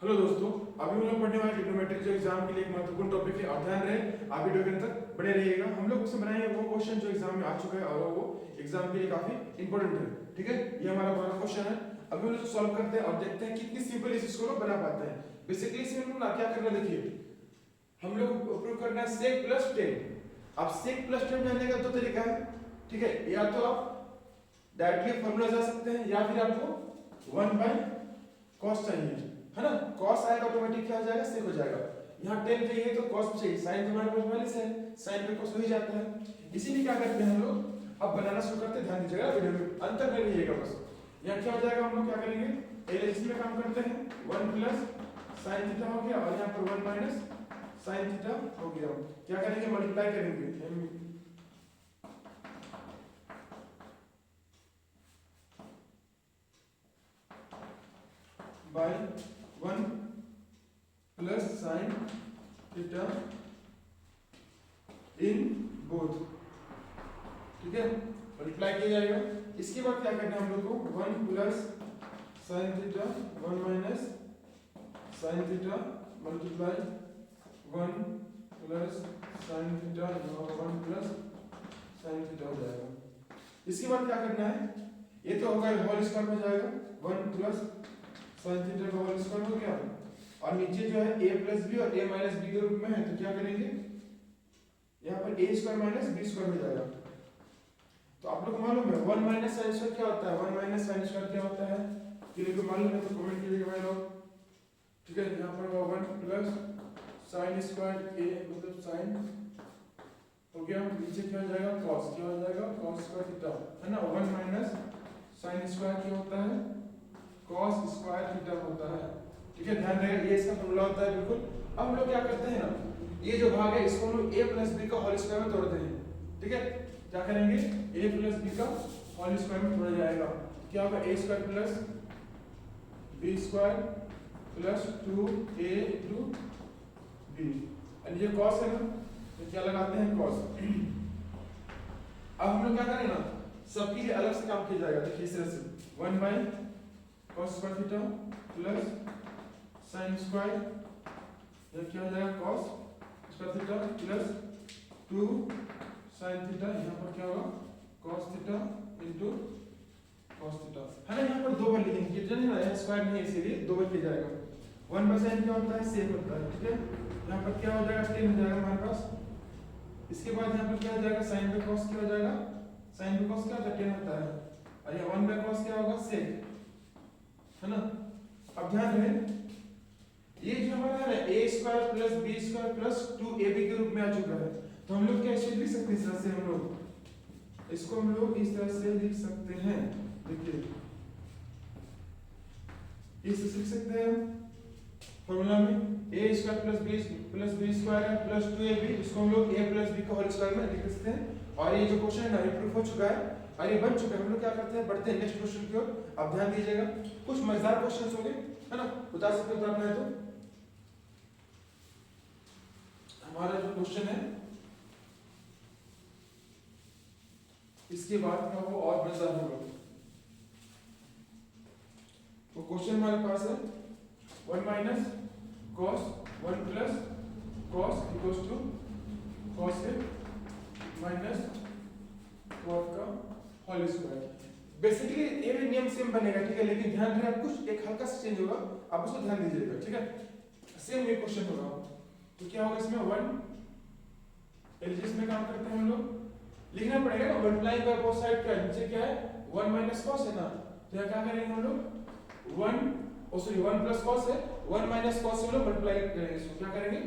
Hello दोस्तों, अभी हम लोग पढ़ने वाले ट्रिग्नोमेट्री जो एग्जाम के लिए एक महत्वपूर्ण टॉपिक है और ध्यान रहे आप वीडियो के अंत तक बने रहिएगा। हम लोग उसमें बनाएंगे वो क्वेश्चन जो एग्जाम में आ चुका है और वो एग्जाम के लिए काफी इंपॉर्टेंट है। ठीक है, ये हमारा पहला क्वेश्चन है। अभी हम लोग सॉल्व करते हैं और देखते हैं कितनी सिंपल इस इसको लोग बना पाते हैं। बेसिकली इसमें हम लोग ना क्या करना, देखिए हम लोग प्रूव करना है sec प्लस tan। अब sec प्लस tan जानने का दो तरीका है। ठीक है, या तो आप डायरेक्टली फॉर्मूला जा सकते हैं या फिर आपको 1 बाय cos चाहिए, है ना। cos आएगा ऑटोमेटिक क्या हो जाएगा, sec हो जाएगा। यहाँ tan चाहिए तो cos चाहिए, sin तो हमारे पास पहले से है, sin पे cos हो ही जाता है। इसीलिए क्या करते हैं हम लोग, अब बनाना शुरू करते हैं। ध्यान दीजिएगा वीडियो में अंत तक रहिएगा बस। यहाँ क्या हो जाएगा, हम लोग क्या करेंगे एलएचसी में काम करते हैं। 1 प्लस sin थीटा हो गया और यहाँ पर 1 माइनस sin थीटा हो गया। क्या करेंगे, मल्टीप्लाई करेंगे by 1 plus sin theta in both. ठीक है, मल्टीप्लाई किया जाएगा। इसके बाद क्या करना है हम लोग को, 1 plus sin theta 1 minus sin theta multiply 1 plus sin theta 1 plus sin theta हो जाएगा। इसके बाद क्या करना है, ये तो होगा होल स्क्वायर में जाएगा, 1 प्लस sin थीटा का होल स्क्वायर हो गया और नीचे जो है a प्लस बी और a माइनस बी के रूप में है, तो क्या करेंगे यहाँ पर a square minus b square हो जाएगा। तो आप लोग को मालूम है 1 माइनस sin स्क्वायर क्या होता है, 1 माइनस sin स्क्वायर क्या होता है, किसी को मालूम है तो कमेंट कीजिएगा भाई लोग। ठीक है, यहाँ पर होगा 1 प्लस sin स्क्वायर a मतलब sin हो गया, नीचे क्या हो जाएगा cos, क्या हो जाएगा cos स्क्वायर थीटा, है ना। 1 माइनस sin स्क्वायर क्या होता है, cos स्क्वायर थीटा होता है। ठीक है, ध्यान रहे ये इसका फॉर्मूला होता है बिल्कुल। अब हम लोग क्या करते हैं ना, ये जो भाग है इसको हम लोग a प्लस बी का होल स्क्वायर में तोड़ते हैं। ठीक है, क्या करेंगे a प्लस बी का होल स्क्वायर में तोड़ा जाएगा, क्या होगा a square plus b square plus 2a into b। और ये cos है ना, तो क्या लगाते हैं cos। अब हम लोग क्या करें ना, सबके लिए अलग से काम किया जाएगा। देखिए इस तरह से 1 by cos square theta plus sin square, ये क्या हो जाएगा cos square theta plus 2 sin theta, यहाँ पर क्या होगा cos theta into cos theta, है ना। यहाँ पर दो बार लिखेंगे, कितना नहीं ना, यहाँ स्क्वायर नहीं है इसीलिए दो बार किया जाएगा। 1 बाय sin क्या होता है, sec होता है। ठीक है, यहाँ पर क्या हो जाएगा tan हो जाएगा हमारे पास। इसके बाद यहाँ पर क्या हो जाएगा sin पे cos, क्या हो जाएगा sin पे cos क्या होता है, tan होता है। और ये 1 बाय cos क्या होगा sec, है ना। अब ध्यान रहे ये जो हमारा है a square plus b square plus 2ab के रूप में आ चुका है, तो हम लोग क्या इसे लिख सकते हैं इस तरह से, हम लोग इसको हम लोग इस तरह से लिख सकते हैं। देखिए इसे लिख सकते हैं फॉर्मूला में a square plus b square है प्लस 2ab, इसको हम लोग a प्लस b का होल स्क्वायर में लिख सकते हैं। और ये जो क्वेश्चन है ना ये प्रूफ हो चुका है और ये बन चुका है। हम लोग क्या करते हैं, बढ़ते हैं नेक्स्ट क्वेश्चन की ओर। अब ध्यान दीजिएगा, कुछ मजेदार क्वेश्चंस होंगे, है ना, बता सकते हो आपने। तो हमारा जो क्वेश्चन है इसके बाद का वो और मजेदार होगा। तो क्वेश्चन हमारे पास है 1 minus cos 1 plus cos equals to cos a minus cos का होल स्क्वायर। बेसिकली ये भी नियम सेम बनेगा, ठीक है, लेकिन ध्यान रहे आप कुछ एक हल्का सा चेंज होगा, आप उसको ध्यान दीजिएगा। ठीक है, सेम ये क्वेश्चन होगा। तो क्या होगा इसमें 1 एलजीएस में काम करते हैं हम लोग, लिखना पड़ेगा ना मल्टीप्लाई बाय बोथ साइड, क्या नीचे क्या है 1 माइनस cos है ना, तो यहाँ क्या करेंगे हम लोग 1 प्लस cos है, 1 माइनस cos से हम लोग मल्टीप्लाई करेंगे, इसको क्या करेंगे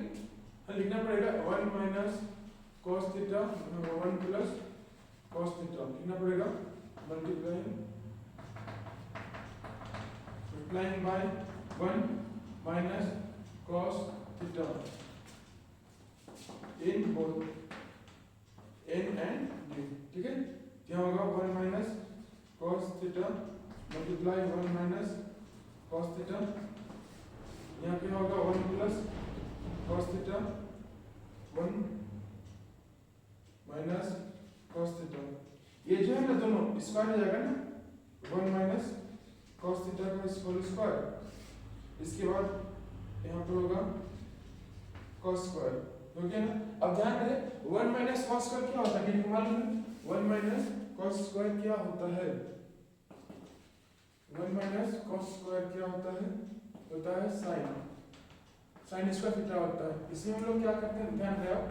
लिखना पड़ेगा 1 minus cos theta 1 plus cos theta लिखना पड़ेगा multiplying by 1 minus cos theta in both n and d। ठीक है, क्या होगा 1 minus cos theta multiply 1 minus cos theta, यहाँ क्या होगा 1 plus cos theta 1 minus cos theta. ये जो है ना दोनों स्क्वायर हो जाएगा ना, 1 माइनस cos थीटा का होल स्क्वायर। इसके बाद यहाँ पर होगा cos स्क्वायर, ओके ना। अब ध्यान रहे 1 माइनस cos स्क्वायर क्या होता है, किसी को मालूम है 1 माइनस cos स्क्वायर क्या होता है? 1 माइनस cos स्क्वायर क्या होता है sin स्क्वायर थीटा होता है। इसमें हम लोग क्या करते हैं, ध्यान रहे आप,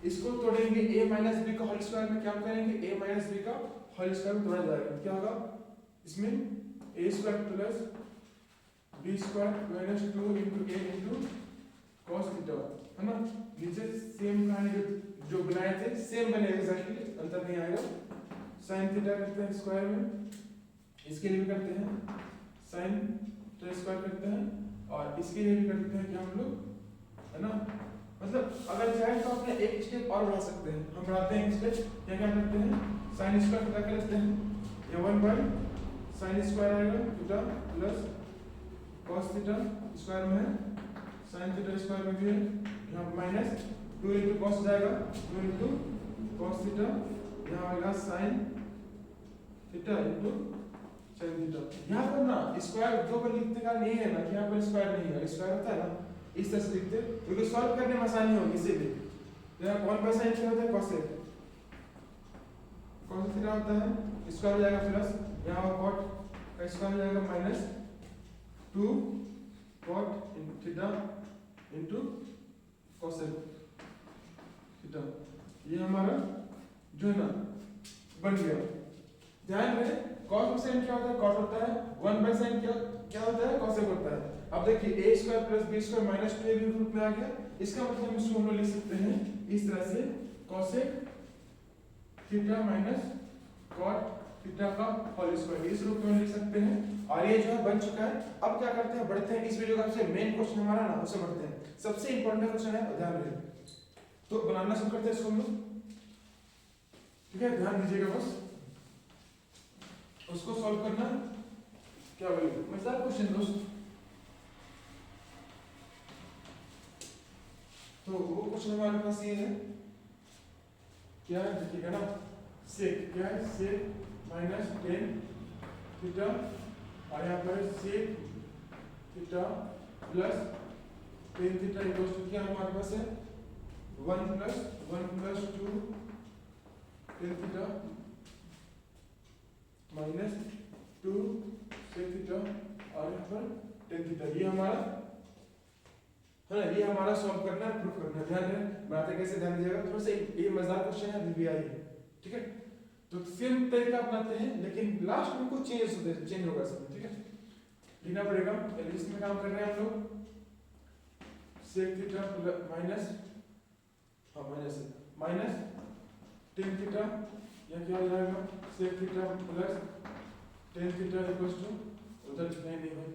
इसको तोड़ेंगे a माइनस बी का होल स्क्वायर में, क्या करेंगे a माइनस बी का होल स्क्वायर में तोड़ा जाएगा, क्या होगा इसमें a square plus b square minus 2 into a into cos theta, है ना। नीचे सेम कहानी जो बनाए थे सेम बनेगा एग्जैक्टली, अंतर नहीं आएगा। sin थीटा करते हैं स्क्वायर में, इसके लिए भी करते हैं sin थीटा स्क्वायर करते हैं, और इसके लिए भी करते हैं क्या हम लोग, है ना। मतलब अगर चाहे तो अपने एक स्टेप और बढ़ा सकते हैं, हम बढ़ाते हैं एक स्टेप, क्या क्या करते हैं sin स्क्वायर थीटा कर लेते हैं, ये 1 बाय sin स्क्वायर आएगा theta plus cos theta square में है, sin थीटा स्क्वायर में भी है, यहाँ माइनस 2 into cos जाएगा, 2 into cos थीटा, यहाँ आएगा sin theta into sin theta. यहाँ पर ना स्क्वायर दो बार लिखने का नहीं है ना, कि यहाँ पर स्क्वायर नहीं है, स्क्वायर होता है ना इस तरह से लिखते, क्योंकि सॉल्व करने में आसानी होगी इसीलिए। तो यहाँ कौन बाय sin क्या होता है cosec, cos थीटा होता है, स्क्वायर हो जाएगा प्लस, यहाँ cot का स्क्वायर हो जाएगा minus 2 cot theta into cosec theta, ये हमारा जो है ना बन गया। ध्यान रहे cos of sin क्या होता है, cos होता है, 1 by sin क्या होता है, cosec होता है। अब देखिए a square plus b square minus 2ab रूप में आ गया, इसका मतलब हम इसको हम लोग लिख सकते हैं इस तरह से cosec theta minus cot theta का होल स्क्वायर, इस रूप में लिख सकते हैं। और ये जो है बन चुका है। अब क्या करते हैं, बढ़ते हैं इस वीडियो का सबसे मेन क्वेश्चन हमारा ना, उससे बढ़ते हैं, सबसे इंपॉर्टेंट क्वेश्चन है, ध्यान रहे। तो बनाना शुरू करते हैं इसको हम लोग, ठीक है, ध्यान दीजिएगा बस, उसको सॉल्व करना क्या बोलेंगे, मजेदार क्वेश्चन दोस्त। तो वो क्वेश्चन हमारे पास ये है, क्या है देखिएगा ना, सेक क्या है, सेक माइनस 10 थीटा, और यहाँ पर sec theta plus 10 theta equals to क्या हमारे पास है 1 plus 2 10 theta minus 2 sec theta, और यहाँ पर 10 थीटा, ये हमारा है ना, ये हमारा सॉल्व करना है, प्रूफ करना है। ध्यान रहे बातें कैसे, ध्यान दीजिएगा, थोड़ा सा ये मजेदार क्वेश्चन है, अभी भी आई है, ठीक है। तो सेम तरीका अपनाते हैं, लेकिन लास्ट में कुछ चेंज होगा इसमें, ठीक है, लिखना पड़ेगा। इसमें काम कर रहे हैं हम लोग, sec theta minus minus 10 theta, या क्या हो जाएगा sec theta plus 10 theta equals to, उधर नहीं भाई,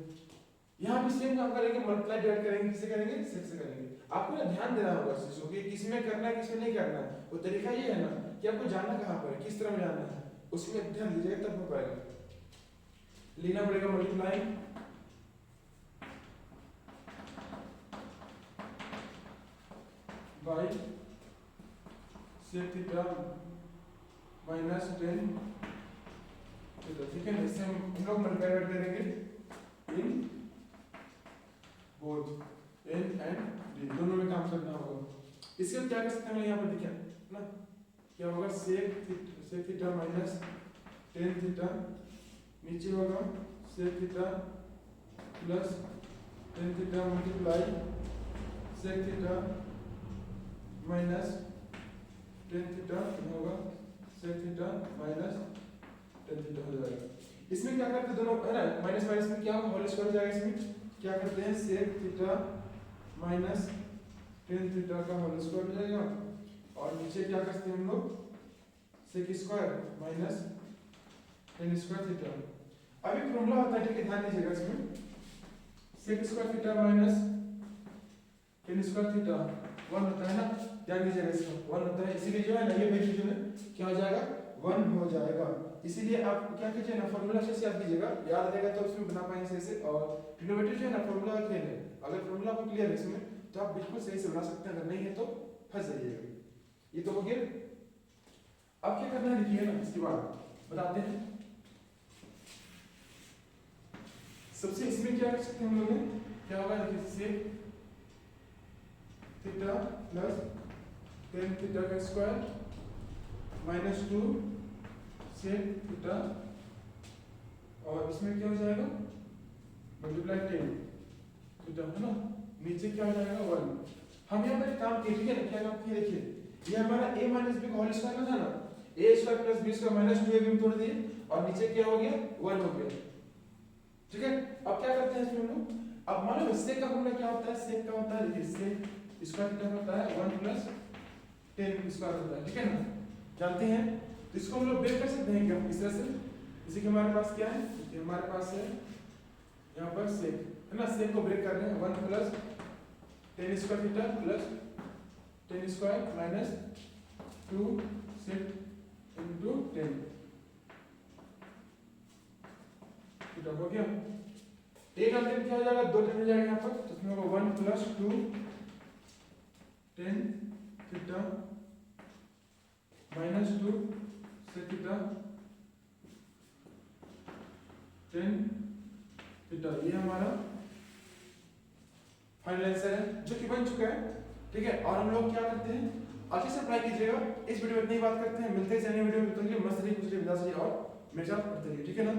यहाँ भी सेम काम करेंगे, मल्टीप्लाई डिवाइड करेंगे, किससे करेंगे, सेक से करेंगे। आपको ना ध्यान देना होगा इस चीज को कि किसमें करना है किसमें नहीं करना है। वो तरीका ये है ना कि आपको जानना कहाँ पर है, किस तरह में जानना है, उसमें ध्यान दीजिएगा तब हो पाएगा। लेना पड़ेगा multiply by sec theta minus 10 theta, ठीक है। इससे हम लोग मल्टीप्लाई करेंगे in both n and d, दोनों में काम करना होगा। इसके क्या कर सकते हैं यहाँ पर देखिए ना, क्या होगा सेक थीटा माइनस 10 थीटा, नीचे होगा sec theta plus 10 theta multiply sec theta minus 10 theta होगा सेक थीटा माइनस 10 थीटा हो जाएगा। इसमें क्या करते हैं दोनों, है ना, माइनस माइनस में क्या होगा होल स्क्वायर हो जाएगा। इसमें क्या करते हैं सेक थीटा माइनस 10 थीटा का होल स्क्वायर हो जाएगा, और नीचे क्या करते हैं हम लोग sec square minus 10 square theta. अभी फॉर्मूला होता है, ठीक है, ध्यान दीजिएगा, इसमें sec square theta minus 10 square theta 1 होता है ना, ध्यान दीजिएगा, इसमें 1 होता है, इसीलिए जो है ना ये वैल्यू जो है क्या हो जाएगा 1 हो जाएगा। इसीलिए आप क्या कीजिए ना, फॉर्मूला से याद कीजिएगा, याद रहेगा तो उसमें बना पाएंगे सही से। और ट्रिग्नोमेट्री जो है ना फॉर्मूला का खेल है, अगर फॉर्मूला आपको क्लियर है इसमें तो आप बिल्कुल सही से बना सकते हैं, अगर नहीं है तो फंस जाइएगा। ये तो हो गया। अब क्या करना है देखिए ना, इसके बाद बताते हैं। सबसे इसमें क्या कर सकते हैं हम लोग, क्या होगा देखिए sec theta plus tan theta का स्क्वायर माइनस 2 सेक थीटा, और इसमें क्या हो जाएगा मल्टीप्लाई 10 थीटा, है ना। नीचे क्या हो जाएगा 1। हम यहाँ पर काम किए, ठीक है ना, क्या काम किए देखिए, ये हमारा a माइनस बी का होल स्क्वायर था ना, a square plus b square minus 2ab में तोड़ दिए और नीचे क्या हो गया 1 हो गया, ठीक है। अब क्या करते हैं इसमें हम लोग, अब मान लो सेक का फॉर्मूला क्या होता है, सेक का होता है, देखिए सेक स्क्वायर थीटा होता है 1 प्लस 10 स्क्वायर होता है, ठीक है ना, जानते हैं। तो इसको हम लोग ब्रेक कर सकते हैं क्या इस तरह से, जैसे कि हमारे पास क्या है, हमारे पास है यहाँ पर सेक, है ना, सेक को ब्रेक कर रहे हैं 1 plus 10 square theta plus 10 square minus 2 सेक इनटू 10 थीटा हो गया। एक अंतर क्या हो जाएगा, 2 10 हो जाएगा यहाँ पर, तो इसमें होगा 1 plus 2 10 theta minus 2 sec theta 10 theta, ये हमारा फाइनल आंसर है जो कि बन चुका है, ठीक है। और हम लोग क्या करते हैं, अच्छे से अप्लाई कीजिएगा। इस वीडियो में इतनी बात करते हैं, मिलते हैं नए वीडियो में, तो मस्त रहिए, कुछ विदा से और मेरे साथ पढ़ते रहिए, ठीक है ना।